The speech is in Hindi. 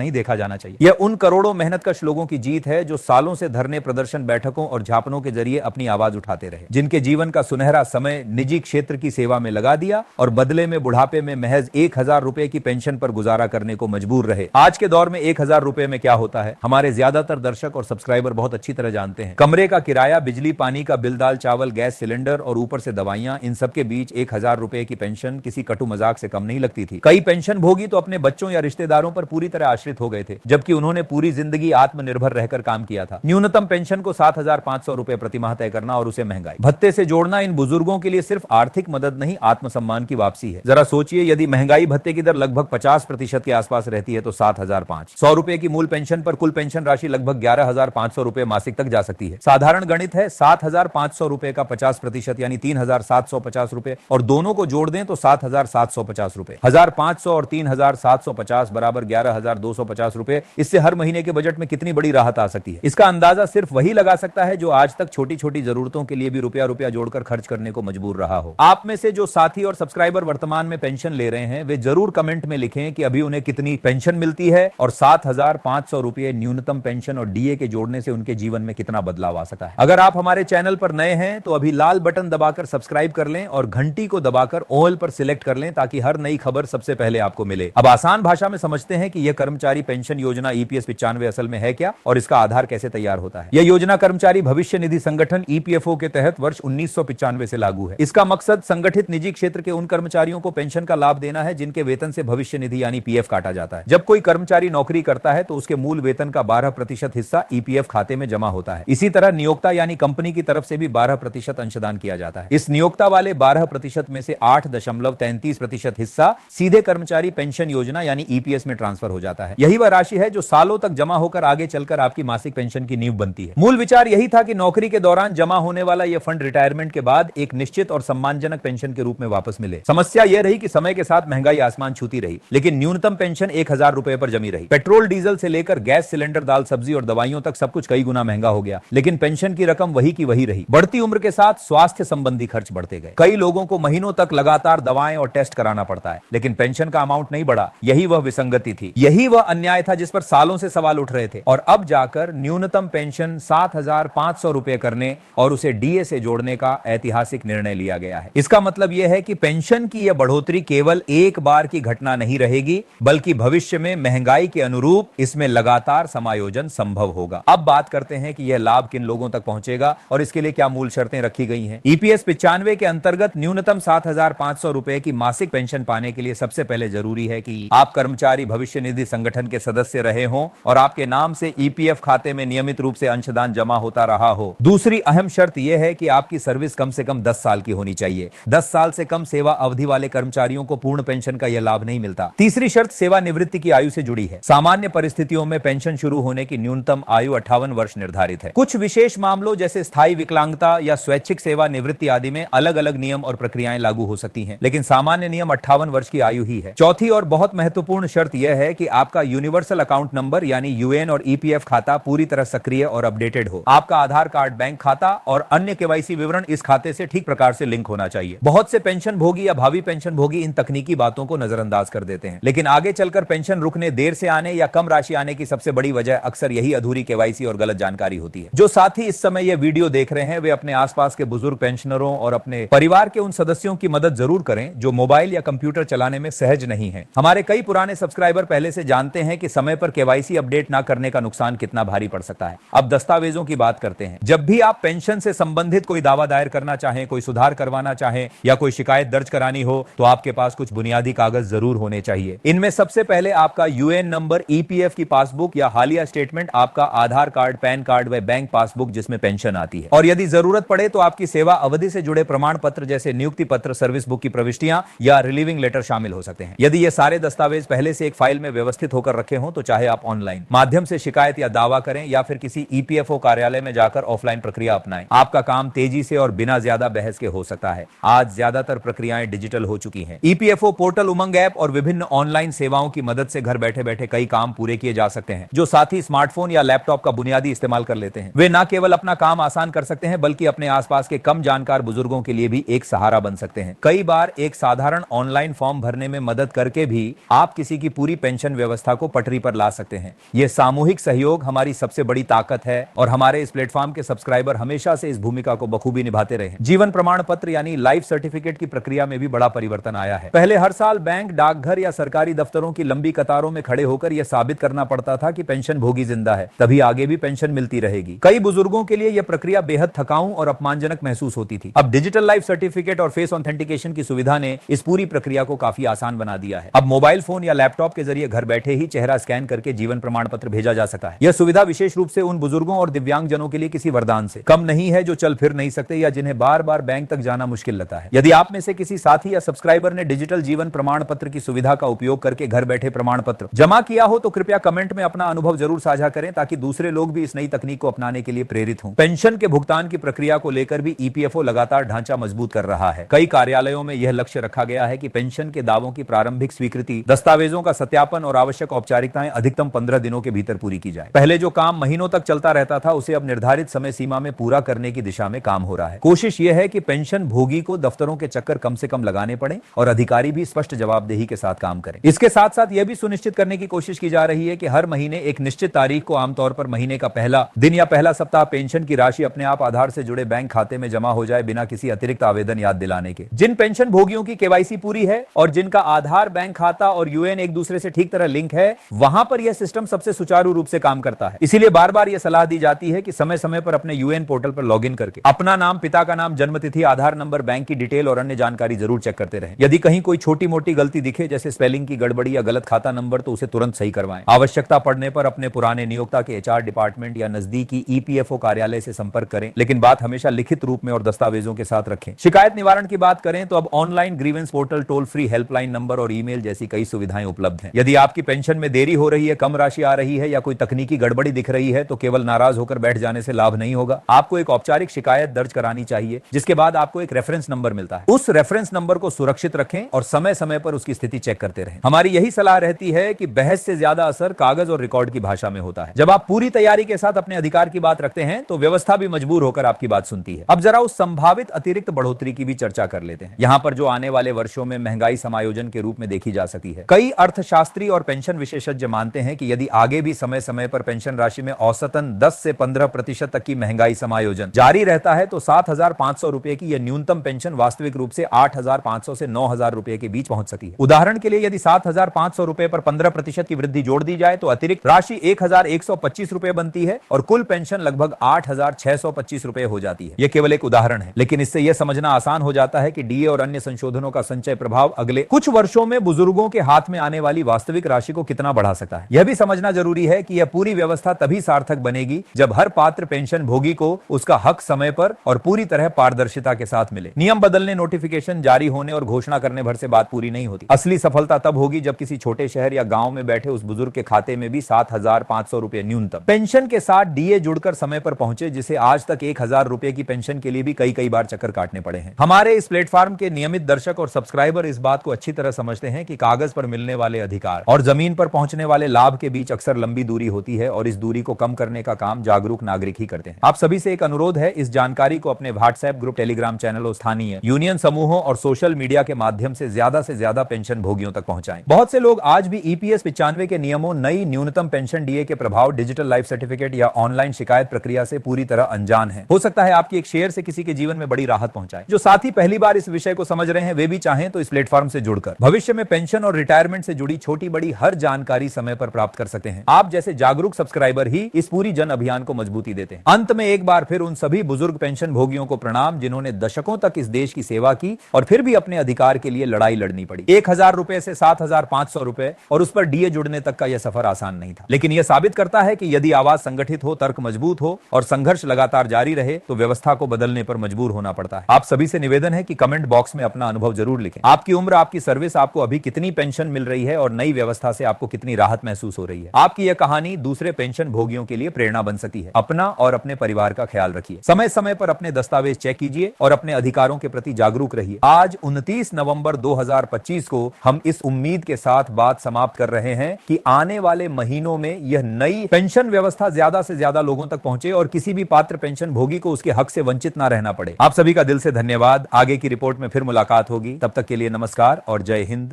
नहीं देखा जाना चाहिए। यह उन करोड़ों मेहनतकश लोगों की जीत है जो सालों से धरने, प्रदर्शन, बैठकों और झापनों के जरिए अपनी आवाज उठाते रहे, जिनके जीवन का सुनहरा समय निजी क्षेत्र की सेवा में लगा दिया और बदले में बुढ़ापे में महज 1000 रुपए की पेंशन पर गुजारा करने को मजबूर रहे। आज के दौर में 1000 रुपए में क्या होता है, हमारे ज्यादातर दर्शक और सब्सक्राइबर बहुत अच्छी तरह जानते हैं। कमरे का किराया, बिजली, पानी का बिल, दाल चावल, गैस सिलेंडर और ऊपर से दवाइयां, इन सबके बीच 1000 रुपए की पेंशन किसी कटु मजाक से कम नहीं लगती थी। कई पेंशन भोगी तो अपने बच्चों या रिश्तेदारों पर पूरी तरह आश्रित हो गए थे, जबकि उन्होंने पूरी जिंदगी आत्मनिर्भर रहकर काम किया था। न्यूनतम पेंशन को 7500 रुपए प्रति माह तय करना और उसे महंगाई भत्ते से जोड़ना इन बुजुर्गों के लिए सिर्फ आर्थिक मदद नहीं, आत्मसम्मान की वापसी है। जरा सोचिए, यदि महंगाई भत्ते की दर लगभग 50% के आसपास रहती है तो 7500 रुपए की मूल पेंशन पर कुल पेंशन राशि लगभग 11500 रुपए मासिक तक जा सकती है। साधारण गणित है, 7500 रुपए का 50% यानी 3750 रुपए, और दोनों को जोड़ दें तो 7750 रुपए। 1500 और 3750 बराबर 11250 रुपए। इससे हर महीने के बजट में कितनी बड़ी राहत आ सकती है, इसका अंदाजा सिर्फ वही लगा सकता है जो आज तक छोटी छोटी जरूरतों के लिए भी रुपया रुपया जोड़कर खर्च करने को मजबूर रहा हो। आप में से जो साथी और सब्सक्राइबर वर्तमान में पेंशन ले रहे हैं, वे जरूर कमेंट में लिखें कि अभी उन्हें कितनी पेंशन मिलती है और 7500 रुपए न्यूनतम पेंशन और डीए के जोड़ने से उनके जीवन में कितना बदलाव आ सकता है। अगर आप हमारे चैनल पर नए हैं तो अभी लाल बटन दबाकर सब्सक्राइब कर लें और घंटी को दबाकर ऑल पर सिलेक्ट कर लें ताकि हर नई खबर सबसे पहले आपको मिले। अब आसान भाषा में समझते हैं कि यह कर्मचारी पेंशन योजना ईपीएस 95 असल में है क्या और इसका आधार कैसे तैयार होता है। यह योजना कर्मचारी भविष्य निधि संगठन ईपीएफओ के तहत वर्ष 1995 से लागू है। इसका मकसद संगठित निजी क्षेत्र के उन कर्मचारियों को पेंशन का लाभ देना है जिनके वेतन से भविष्य निधि यानी पीएफ काटा जाता है। जब कोई कर्मचारी नौकरी करता है तो उसके मूल वेतन का 12% हिस्सा ईपीएफ खाते में जमा होता है। इसी तरह नियोक्ता यानी कंपनी की तरफ से भी 12% अंशदान किया जाता है। इस नियोक्ता वाले 12% में से 8.33% हिस्सा सीधे कर्मचारी पेंशन योजना यानी ईपीएस में ट्रांसफर हो जाता है। यही वह राशि है जो सालों तक जमा होकर आगे चलकर आपकी मासिक पेंशन की नींव बनती है। मूल विचार यही था कि नौकरी के दौरान जमा होने वाला यह फंड रिटायरमेंट के बाद एक निश्चित और सम्मानजनक पेंशन के रूप में वापस मिले। समस्या यह रही कि समय के साथ महंगाई आसमान छूती रही, लेकिन न्यूनतम पेंशन 1000 रुपए पर जमी रही। पेट्रोल डीजल से लेकर गैस सिलेंडर, दाल सब्जी और दवाइयों तक सब कुछ कई गुना महंगा हो गया, लेकिन पेंशन की रकम वही की वही रही। बढ़ती उम्र के साथ स्वास्थ्य संबंधी खर्च बढ़ते गए। कई लोगों को महीनों तक लगातार दवाएं और टेस्ट कराना पड़ता है, लेकिन पेंशन का अमाउंट नहीं बढ़ा। यही वह विसंगति थी, यही वह अन्याय था जिस पर सालों से सवाल उठ रहे थे। और अब जाकर न्यूनतम पेंशन 7500 रुपए करने और उसे डीए से जोड़ने का ऐतिहासिक निर्णय लिया गया है। इसका मतलब यह है कि पेंशन की यह बढ़ोतरी केवल एक बार की घटना नहीं रहेगी, बल्कि भविष्य में महंगाई के अनुरूप इसमें लगातार समायोजन संभव होगा। अब बात करते हैं कि यह लाभ किन लोगों तक पहुंचेगा और इसके लिए क्या मूल शर्तें रखी गई हैं। ईपीएस 95 के अंतर्गत न्यूनतम 7500 रुपए की मासिक पेंशन पाने के लिए सबसे पहले जरूरी है कि आप कर्मचारी भविष्य निधि संगठन के सदस्य रहे हों और आपके नाम से ईपीएफ खाते में नियमित रूप से अंशदान जमा होता रहा हो। दूसरी अहम शर्त यह है कि आपकी सर्विस कम से कम 10 साल की होनी चाहिए। 10 साल से कम सेवा अवधि वाले कर्मचारियों को पूर्ण पेंशन का यह लाभ नहीं मिलता। तीसरी शर्त सेवानिवृत्ति की आयु से जुड़ी है। सामान्य परिस्थितियों में पेंशन शुरू होने की न्यूनतम आयु 58 वर्ष निर्धारित है। कुछ विशेष मामलों जैसे स्थायी विकलांगता या स्वैच्छिक सेवानिवृत्ति आदि में अलग अलग नियम और प्रक्रियाएं लागू हो सकती हैं, लेकिन सामान्य नियम 58 वर्ष की आयु ही है। चौथी और बहुत महत्वपूर्ण शर्त यह है कि आपका यूनिवर्सल अकाउंट नंबर यानी यूएन और ईपीएफ खाता पूरी तरह सक्रिय और अपडेटेड हो। आपका आधार कार्ड, बैंक खाता और अन्य केवाईसी विवरण इस खाते से ठीक प्रकार से लिंक होना चाहिए। बहुत से पेंशन भोगी या भावी पेंशन भोगी इन तकनीकी बातों को नजरअंदाज कर देते हैं, लेकिन आगे चलकर पेंशन रुकने, देर से आने या कम राशि आने की सबसे बड़ी वजह अक्सर यही अधूरी केवाईसी और गलत जानकारी होती है। जो साथी इस समय यह वीडियो देख रहे हैं वे अपने आसपास के बुजुर्ग पेंशनरों और अपने परिवार के उन सदस्यों की मदद जरूर करें जो मोबाइल या कंप्यूटर चलाने में सहज नहीं है। हमारे कई पुराने सब्सक्राइबर पहले से जानते हैं कि समय पर केवाईसी अपडेट ना करने का नुकसान कितना भारी पड़ सकता है। अब दस्तावेजों की बात करते हैं। जब भी आप पेंशन से संबंधित कोई दावा दायर करना चाहें, कोई सुधार करवाना चाहें या कोई शिकायत दर्ज करानी हो तो आपके पास कुछ बुनियादी कागज जरूर होने चाहिए। इनमें सबसे पहले आपका यूएन नंबर, ईपीएफ की पासबुक या हालिया स्टेटमेंट, आपका आधार कार्ड, पैन कार्ड व बैंक पासबुक जिसमें पेंशन आती है, और यदि जरूरत पड़े तो आपकी सेवा अवधि से जुड़े प्रमाण पत्र जैसे नियुक्ति पत्र, सर्विस बुक की प्रविष्टियां या रिलीविंग लेटर शामिल हो सकते हैं। यदि ये सारे दस्तावेज पहले से एक फाइल में व्यवस्थित होकर रखे हों तो चाहे आप ऑनलाइन माध्यम से शिकायत या दावा करें या फिर किसी ईपीएफओ कार्यालय में जाकर ऑफलाइन प्रक्रिया अपनाएं, आपका काम तेजी से और बिना ज्यादा बहस के हो सकता है। आज ज्यादातर प्रक्रियाएं डिजिटल हो चुकी हैं। ईपीएफओ पोर्टल, उमंग ऐप और विभिन्न ऑनलाइन सेवाओं की मदद से घर बैठे बैठे कई काम पूरे किए जा सकते हैं। जो साथी स्मार्टफोन या लैपटॉप का बुनियादी इस्तेमाल कर लेते हैं वे न केवल अपना काम आसान कर सकते हैं बल्कि अपने आसपास के कम जानकार बुजुर्गों के लिए भी एक सहारा बन सकते हैं। कई बार एक साधारण ऑनलाइन फॉर्म भरने में मदद करके भी आप किसी की पूरी पेंशन व्यवस्था व्यवस्था को पटरी पर ला सकते हैं। यह सामूहिक सहयोग हमारी सबसे बड़ी ताकत है और हमारे इस प्लेटफॉर्म के सब्सक्राइबर हमेशा से इस भूमिका को बखूबी निभाते रहे। जीवन प्रमाण पत्र यानी लाइफ सर्टिफिकेट की प्रक्रिया में भी बड़ा परिवर्तन आया है। पहले हर साल बैंक, डाकघर या सरकारी दफ्तरों की लंबी कतारों में खड़े होकर यह साबित करना पड़ता था कि पेंशन भोगी जिंदा है, तभी आगे भी पेंशन मिलती रहेगी। कई बुजुर्गों के लिए यह प्रक्रिया बेहद थकाऊ और अपमानजनक महसूस होती थी। अब डिजिटल लाइफ सर्टिफिकेट और फेस ऑथेंटिकेशन की सुविधा ने इस पूरी प्रक्रिया को काफी आसान बना दिया है। अब मोबाइल फोन या लैपटॉप के जरिए घर बैठे ही चेहरा स्कैन करके जीवन प्रमाण पत्र भेजा जा सकता है। यह सुविधा विशेष रूप से उन बुजुर्गों और दिव्यांगजनों के लिए किसी वरदान से कम नहीं है जो चल फिर नहीं सकते या जिन्हें बार बार बैंक तक जाना मुश्किल लगता है। यदि आप में से किसी साथी या सब्सक्राइबर ने डिजिटल जीवन प्रमाण पत्र की सुविधा का उपयोग करके घर बैठे प्रमाण पत्र जमा किया हो तो कृपया कमेंट में अपना अनुभव जरूर साझा करें ताकि दूसरे लोग भी इस नई तकनीक को अपनाने के लिए प्रेरित हों। पेंशन के भुगतान की प्रक्रिया को लेकर भी ईपीएफओ लगातार ढांचा मजबूत कर रहा है। कई कार्यालयों में यह लक्ष्य रखा गया है कि पेंशन के दावों की प्रारंभिक स्वीकृति, दस्तावेजों का सत्यापन और आवश्यक औपचारिकताएं अधिकतम 15 दिनों के भीतर पूरी की जाए। पहले जो काम महीनों तक चलता रहता था उसे अब निर्धारित समय सीमा में पूरा करने की दिशा में काम हो रहा है। कोशिश यह है कि पेंशन भोगी को दफ्तरों के चक्कर कम से कम लगाने पड़े और अधिकारी भी स्पष्ट जवाबदेही के साथ काम करें। इसके साथ साथ यह भी सुनिश्चित करने की कोशिश की जा रही है कि हर महीने एक निश्चित तारीख को, आमतौर पर महीने का पहला दिन या पहला सप्ताह, पेंशन की राशि अपने आप आधार से जुड़े बैंक खाते में जमा हो जाए बिना किसी अतिरिक्त आवेदन याद दिलाने के। जिन पेंशन भोगियों की केवाईसी पूरी है और जिनका आधार, बैंक खाता और यूएन एक दूसरे से ठीक तरह लिंक है, वहां पर यह सिस्टम सबसे सुचारू रूप से काम करता है। इसीलिए बार बार यह सलाह दी जाती है कि समय समय पर अपने यूएन पोर्टल पर लॉगिन करके अपना नाम, पिता का नाम, जन्मतिथि, आधार नंबर, बैंक की डिटेल और अन्य जानकारी जरूर चेक करते रहें। यदि कहीं कोई छोटी मोटी गलती दिखे, जैसे स्पेलिंग की गड़बड़ी या गलत खाता नंबर, तो उसे तुरंत सही करवाएं। आवश्यकता पड़ने पर अपने पुराने नियोक्ता के एचआर डिपार्टमेंट या नजदीकी ईपीएफओ कार्यालय से संपर्क करें, लेकिन बात हमेशा लिखित रूप में और दस्तावेजों के साथ रखें। शिकायत निवारण की बात करें तो अब online grievance portal, toll free helpline number और ईमेल जैसी कई सुविधाएं उपलब्ध हैं। यदि आपकी पेंशन में देरी हो रही है, कम राशि आ रही है या कोई तकनीकी गड़बड़ी दिख रही है तो केवल नाराज होकर बैठ जाने से लाभ नहीं होगा। आपको एक औपचारिक शिकायत दर्ज करानी चाहिए, जिसके बाद आपको एक रेफरेंस नंबर मिलता है। उस रेफरेंस नंबर को सुरक्षित रखें और समय समय पर उसकी स्थिति चेक करते रहें। हमारी यही सलाह रहती है कि बहस से ज्यादा असर कागज और रिकॉर्ड की भाषा में होता है। जब आप पूरी तैयारी के साथ अपने अधिकार की बात रखते हैं तो व्यवस्था भी मजबूर होकर आपकी बात सुनती है। अब जरा उस संभावित अतिरिक्त बढ़ोतरी की भी चर्चा कर लेते हैं, यहां पर जो आने वाले वर्षों में महंगाई समायोजन के रूप में देखी जा सकती है। कई अर्थशास्त्री और पेंशन विशेषज्ञ मानते हैं कि यदि आगे भी समय समय पर पेंशन राशि में औसतन 10 से 15% तक की महंगाई समायोजन जारी रहता है तो 7,500 रुपए की यह न्यूनतम पेंशन वास्तविक रूप से 8,500 से 9,000 रुपए के बीच पहुंच सकती है। उदाहरण के लिए यदि 7,500 रुपए पर 15% की वृद्धि जोड़ दी जाए तो अतिरिक्त राशि 1,125 रुपए बनती है और कुल पेंशन लगभग 8,625 रुपए हो जाती है। यह केवल एक उदाहरण है, लेकिन इससे यह समझना आसान हो जाता है कि डीए और अन्य संशोधनों का संचय प्रभाव अगले कुछ वर्षों में बुजुर्गों के हाथ में आने वाली वास्तविक राशि को कितना बढ़ा सकता है। यह भी समझना जरूरी है कि यह पूरी व्यवस्था तभी सार्थक बनेगी जब हर पात्र पेंशन भोगी को उसका हक समय पर और पूरी तरह पारदर्शिता के साथ मिले। नियम बदलने, नोटिफिकेशन जारी होने और घोषणा करने भर से बात पूरी नहीं होती। असली सफलता तब होगी जब किसी छोटे शहर या गांव में बैठे उस बुजुर्ग के खाते में भी 7,500 रुपए न्यूनतम पेंशन के साथ डीए जुड़कर समय पर पहुंचे, जिसे आज तक 1,000 रुपए की पेंशन के लिए भी कई बार चक्कर काटने पड़े हैं। हमारे इस प्लेटफॉर्म के नियमित दर्शक और सब्सक्राइबर इस बात को अच्छी तरह समझते हैं कि कागज पर मिलने वाले अधिकार और जमीन पर पहुंचने वाले लाभ के बीच अक्सर लंबी दूरी होती है और इस दूरी को कम करने का काम जागरूक नागरिक ही करते हैं। आप सभी से एक अनुरोध है, इस जानकारी को अपने व्हाट्सएप ग्रुप, टेलीग्राम चैनलों, स्थानीय यूनियन समूहों और सोशल मीडिया के माध्यम से ज्यादा पेंशन भोगियों तक पहुंचाएं। बहुत से लोग आज भी ईपीएस 95 के नियमों, नई न्यूनतम पेंशन डीए के प्रभाव, डिजिटल लाइफ सर्टिफिकेट या ऑनलाइन शिकायत प्रक्रिया से पूरी तरह अनजान है। हो सकता है आपकी एक शेयर से किसी के जीवन में बड़ी राहत पहुंचाए। जो साथी पहली बार इस विषय को समझ रहे हैं वे भी चाहें तो इस प्लेटफॉर्म से जुड़कर भविष्य में पेंशन और रिटायरमेंट से जुड़ी छोटी बड़ी हर जानकारी समय पर प्राप्त कर सकते हैं। आप जैसे जागरूक सब्सक्राइबर ही इस पूरी जन अभियान को मजबूती देते हैं। अंत में एक बार फिर उन सभी बुजुर्ग पेंशन भोगियों को प्रणाम जिन्होंने दशकों तक इस देश की सेवा की और फिर भी अपने अधिकार के लिए लड़ाई लड़नी पड़ी। 1,000 रुपए से 7,500 रुपए और उस पर डीए जुड़ने तक का यह सफर आसान नहीं था, लेकिन यह साबित करता है कि यदि आवाज संगठित हो, तर्क मजबूत हो और संघर्ष लगातार जारी रहे तो व्यवस्था को बदलने पर मजबूर होना पड़ता है। आप सभी से निवेदन है कि कमेंट बॉक्स में अपना अनुभव जरूर लिखें। आपकी उम्र, आपकी सर्विस, आपको अभी कितनी पेंशन मिल रही है और नई व्यवस्था से आपको कितनी राहत महसूस हो रही है। आपकी यह कहानी दूसरे पेंशन भोगियों के लिए प्रेरणा बन सकती है। अपना और अपने परिवार का ख्याल रखिए। समय समय पर अपने दस्तावेज चेक कीजिए और अपने अधिकारों के प्रति जागरूक रहिए। आज 29 नवंबर 2025 को हम इस उम्मीद के साथ बात समाप्त कर रहे हैं कि आने वाले महीनों में यह नई पेंशन व्यवस्था ज्यादा से ज्यादा लोगों तक पहुंचे और किसी भी पात्र पेंशन भोगी को उसके हक से वंचित ना रहना पड़े। आप सभी का दिल से धन्यवाद। आगे की रिपोर्ट में फिर मुलाकात होगी। तब तक के लिए नमस्कार और जय हिंद।